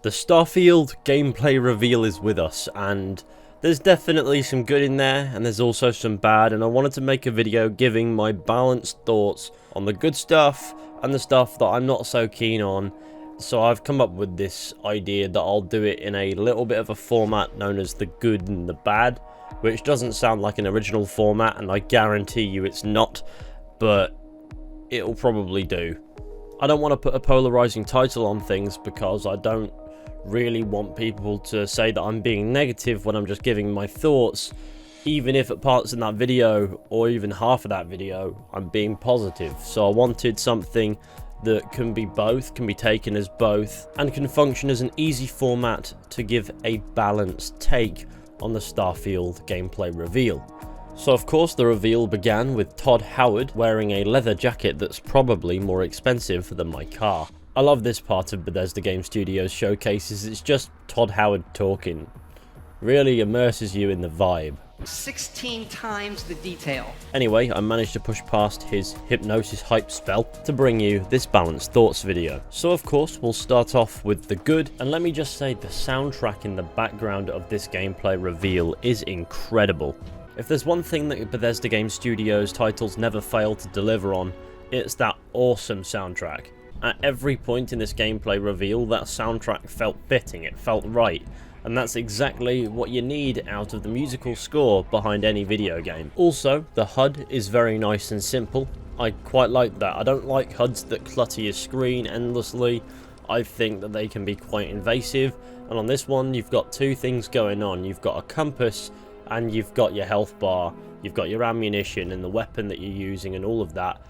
The Starfield gameplay reveal is with us, and there's definitely some good in there, and there's also some bad, and I wanted to make a video giving my balanced thoughts on the good stuff and the stuff that I'm not so keen on. So I've come up with this idea that I'll do it in a little bit of a format known as the good and the bad, which doesn't sound like an original format, and I guarantee you it's not, but it'll probably do. I don't want to put a polarizing title on things because I don't really want people to say that I'm being negative when I'm just giving my thoughts, even if at parts in that video or even half of that video I'm being positive. So I wanted something that can be both, can be taken as both, and can function as an easy format to give a balanced take on the Starfield gameplay reveal. So of course the reveal began with Todd Howard wearing a leather jacket that's probably more expensive than my car. I love this part of Bethesda Game Studios showcases. It's just Todd Howard talking. Really immerses you in the vibe. 16 times the detail. Anyway, I managed to push past his hypnosis hype spell to bring you this balanced thoughts video. So of course we'll start off with the good, and let me just say the soundtrack in the background of this gameplay reveal is incredible. If there's one thing that Bethesda Game Studios titles never fail to deliver on, it's that awesome soundtrack. At every point in this gameplay reveal, that soundtrack felt fitting, it felt right, and that's exactly what you need out of the musical score behind any video game. Also, the HUD is very nice and simple. I quite like that. I don't like HUDs that clutter your screen endlessly. I think that they can be quite invasive, and on this one you've got two things going on. You've got a compass and you've got your health bar, you've got your ammunition and the weapon that you're using and all of that.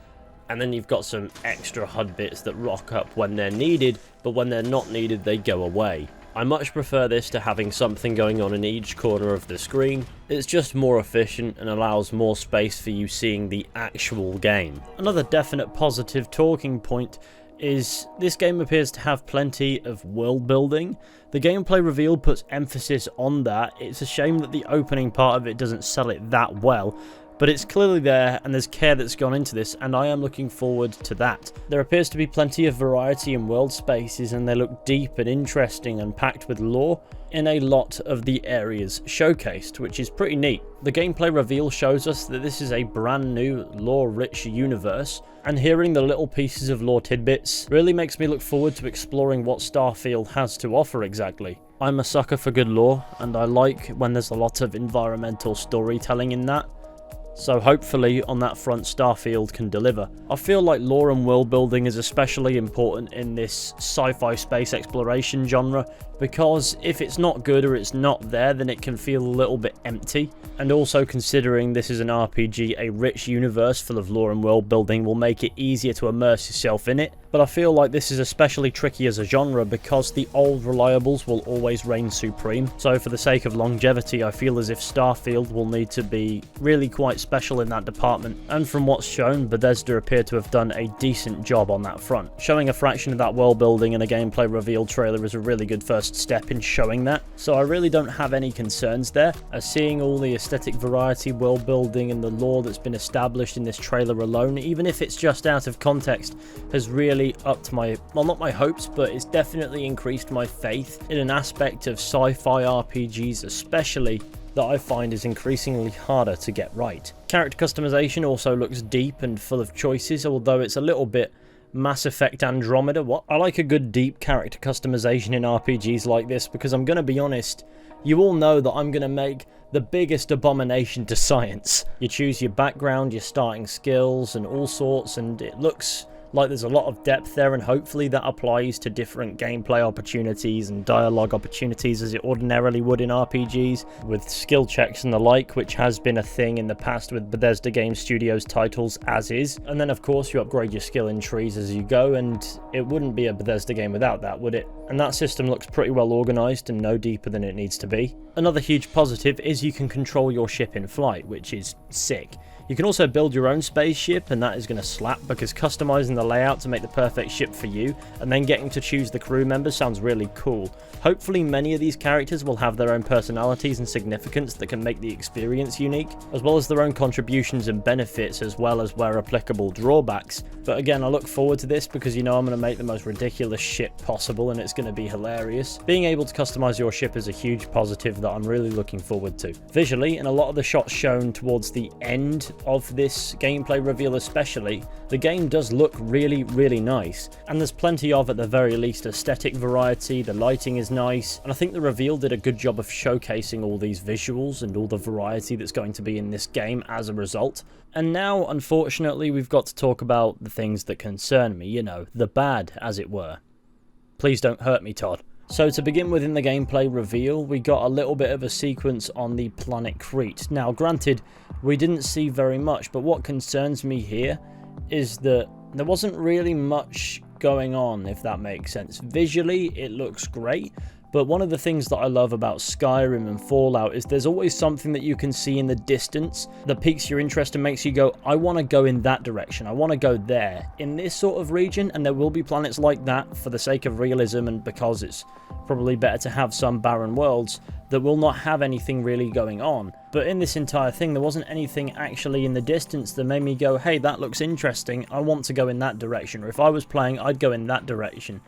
And then you've got some extra HUD bits that rock up when they're needed, but when they're not needed they go away. I much prefer this to having something going on in each corner of the screen. It's just more efficient and allows more space for you seeing the actual game. Another definite positive talking point is this game appears to have plenty of world building. The gameplay reveal puts emphasis on that. It's a shame that the opening part of it doesn't sell it that well, but it's clearly there and there's care that's gone into this, and I am looking forward to that. There appears to be plenty of variety in world spaces, and they look deep and interesting and packed with lore in a lot of the areas showcased, which is pretty neat. The gameplay reveal shows us that this is a brand new lore-rich universe, and hearing the little pieces of lore tidbits really makes me look forward to exploring what Starfield has to offer exactly. I'm a sucker for good lore, and I like when there's a lot of environmental storytelling in that. So hopefully on that front Starfield can deliver. I feel like lore and world building is especially important in this sci-fi space exploration genre, because if it's not good or it's not there, then it can feel a little bit empty. And also considering this is an RPG, a rich universe full of lore and world building will make it easier to immerse yourself in it. But I feel like this is especially tricky as a genre because the old reliables will always reign supreme. So for the sake of longevity, I feel as if Starfield will need to be really quite special in that department. And from what's shown, Bethesda appear to have done a decent job on that front. Showing a fraction of that world building in a gameplay reveal trailer is a really good first step in showing that. So I really don't have any concerns there, as seeing all the aesthetic variety, world building and the lore that's been established in this trailer alone, even if it's just out of context, has really upped my, well, not my hopes, but it's definitely increased my faith in an aspect of sci-fi RPGs especially that I find is increasingly harder to get right. Character customization also looks deep and full of choices, although it's a little bit Mass Effect Andromeda. I like a good deep character customization in RPGs like this, because I'm going to be honest, you all know that I'm going to make the biggest abomination to science. You choose your background, your starting skills and all sorts, and it looks like there's a lot of depth there, and hopefully that applies to different gameplay opportunities and dialogue opportunities as it ordinarily would in RPGs, with skill checks and the like, which has been a thing in the past with Bethesda Game Studios titles as is. And then of course you upgrade your skill in trees as you go, and it wouldn't be a Bethesda game without that, would it? And that system looks pretty well organised and no deeper than it needs to be. Another huge positive is you can control your ship in flight, which is sick. You can also build your own spaceship, and that is going to slap, because customizing the layout to make the perfect ship for you and then getting to choose the crew members sounds really cool. Hopefully many of these characters will have their own personalities and significance that can make the experience unique, as well as their own contributions and benefits, as well as where applicable drawbacks. But again, I look forward to this because you know I'm going to make the most ridiculous ship possible and it's going to be hilarious. Being able to customize your ship is a huge positive that I'm really looking forward to. Visually, in a lot of the shots shown towards the end of this gameplay reveal especially, the game does look really, really nice. And there's plenty of, at the very least, aesthetic variety, the lighting is nice, and I think the reveal did a good job of showcasing all these visuals and all the variety that's going to be in this game as a result. And now, unfortunately, we've got to talk about the things that concern me, you know, the bad, as it were. Please don't hurt me, Todd. So to begin with, in the gameplay reveal, we got a little bit of a sequence on the planet Crete. Now, granted, we didn't see very much, but what concerns me here is that there wasn't really much going on, if that makes sense. Visually, it looks great, but one of the things that I love about Skyrim and Fallout is there's always something that you can see in the distance that piques your interest and makes you go, I want to go in that direction, I want to go there, in this sort of region. And there will be planets like that for the sake of realism, and because it's probably better to have some barren worlds that will not have anything really going on. But in this entire thing, there wasn't anything actually in the distance that made me go, hey, that looks interesting, I want to go in that direction. Or if I was playing, I'd go in that direction.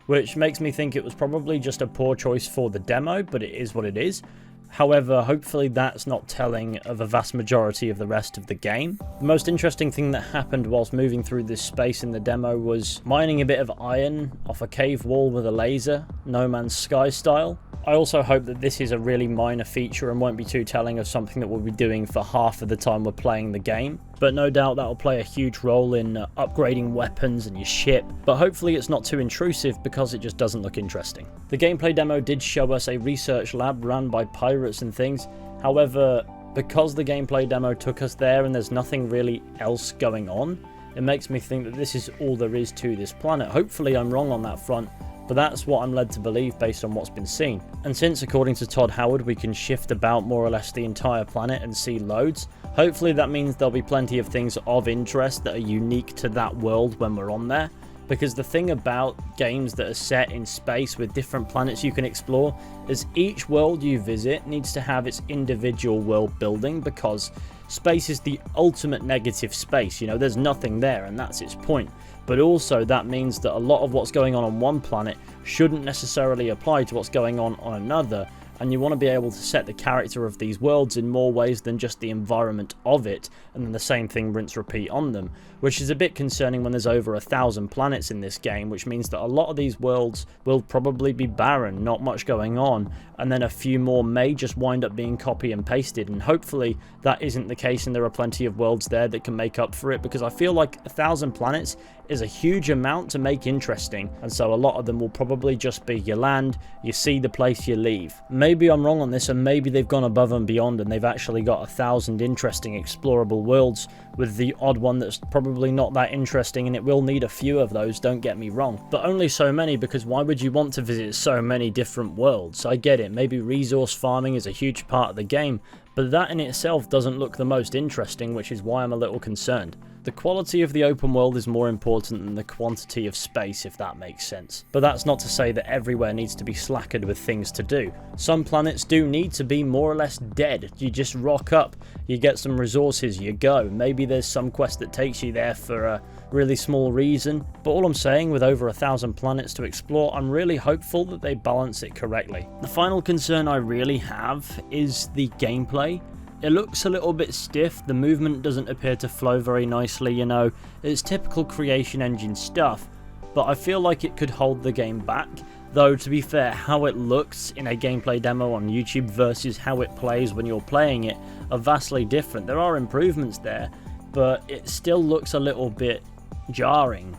Which makes me think it was probably just a poor choice for the demo, but it is what it is. However, hopefully that's not telling of a vast majority of the rest of the game. The most interesting thing that happened whilst moving through this space in the demo was mining a bit of iron off a cave wall with a laser, No Man's Sky style. I also hope that this is a really minor feature and won't be too telling of something that we'll be doing for half of the time we're playing the game. But no doubt that'll play a huge role in upgrading weapons and your ship, but hopefully it's not too intrusive because it just doesn't look interesting. The gameplay demo did show us a research lab run by pirates and things. However, because the gameplay demo took us there and there's nothing really else going on, it makes me think that this is all there is to this planet. Hopefully I'm wrong on that front, but that's what I'm led to believe based on what's been seen. And since, according to Todd Howard, we can shift about more or less the entire planet and see loads, hopefully that means there'll be plenty of things of interest that are unique to that world when we're on there. Because the thing about games that are set in space with different planets you can explore is each world you visit needs to have its individual world building, because space is the ultimate negative space. You know, there's nothing there and that's its point. But also that means that a lot of what's going on one planet shouldn't necessarily apply to what's going on another. And you want to be able to set the character of these worlds in more ways than just the environment of it, and then the same thing rinse repeat on them, which is a bit concerning when there's over 1,000 planets in this game, which means that a lot of these worlds will probably be barren, not much going on, and then a few more may just wind up being copy and pasted. And hopefully that isn't the case and there are plenty of worlds there that can make up for it, because I feel like 1,000 planets is a huge amount to make interesting, and so a lot of them will probably just be you land, you see the place, you leave. Maybe I'm wrong on this, and maybe they've gone above and beyond and they've actually got 1,000 interesting explorable worlds, with the odd one that's probably not that interesting, and it will need a few of those, don't get me wrong, but only so many, because why would you want to visit so many different worlds? I get it, maybe resource farming is a huge part of the game, but that in itself doesn't look the most interesting, which is why I'm a little concerned. The quality of the open world is more important than the quantity of space, if that makes sense. But that's not to say that everywhere needs to be slackered with things to do. Some planets do need to be more or less dead. You just rock up, you get some resources, you go. Maybe there's some quest that takes you there for a really small reason. But all I'm saying, with over 1,000 planets to explore, I'm really hopeful that they balance it correctly. The final concern I really have is the gameplay. It looks a little bit stiff, the movement doesn't appear to flow very nicely, you know, it's typical Creation Engine stuff, but I feel like it could hold the game back. Though, to be fair, how it looks in a gameplay demo on YouTube versus how it plays when you're playing it are vastly different. There are improvements there, but it still looks a little bit jarring,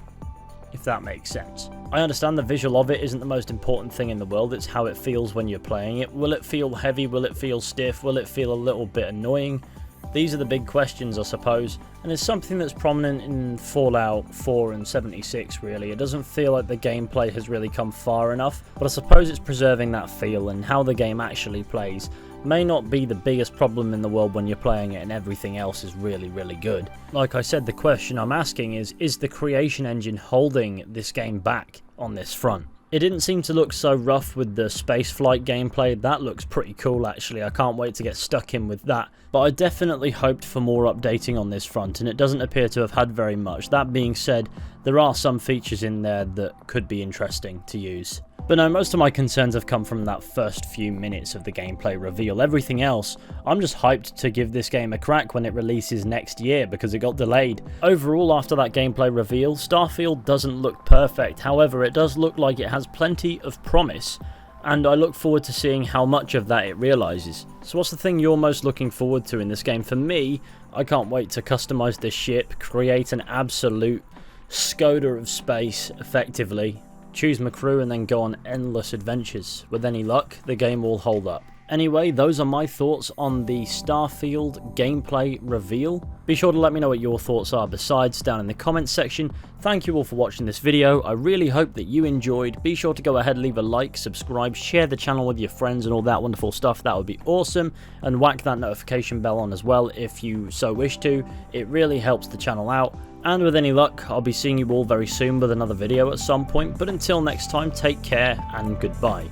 if that makes sense. I understand the visual of it isn't the most important thing in the world, it's how it feels when you're playing it. Will it feel heavy? Will it feel stiff? Will it feel a little bit annoying? These are the big questions, I suppose, and it's something that's prominent in Fallout 4 and 76 really. It doesn't feel like the gameplay has really come far enough, but I suppose it's preserving that feel and how the game actually plays. may not be the biggest problem in the world when you're playing it and everything else is really, really good. Like I said, the question I'm asking is the creation engine holding this game back on this front? It didn't seem to look so rough with the spaceflight gameplay. That looks pretty cool actually. I can't wait to get stuck in with that. But I definitely hoped for more updating on this front, and it doesn't appear to have had very much. That being said, there are some features in there that could be interesting to use. But no, most of my concerns have come from that first few minutes of the gameplay reveal. Everything else, I'm just hyped to give this game a crack when it releases next year because it got delayed. Overall, after that gameplay reveal, Starfield doesn't look perfect. However, it does look like it has plenty of promise, and I look forward to seeing how much of that it realises. So what's the thing you're most looking forward to in this game? For me, I can't wait to customise this ship, create an absolute Skoda of space, effectively. Choose my crew and then go on endless adventures. With any luck, the game will hold up. Anyway, those are my thoughts on the Starfield gameplay reveal. Be sure to let me know what your thoughts are besides down in the comments section. Thank you all for watching this video. I really hope that you enjoyed. Be sure to go ahead, leave a like, subscribe, share the channel with your friends and all that wonderful stuff. That would be awesome. And whack that notification bell on as well if you so wish to. It really helps the channel out. And with any luck, I'll be seeing you all very soon with another video at some point. But until next time, take care and goodbye.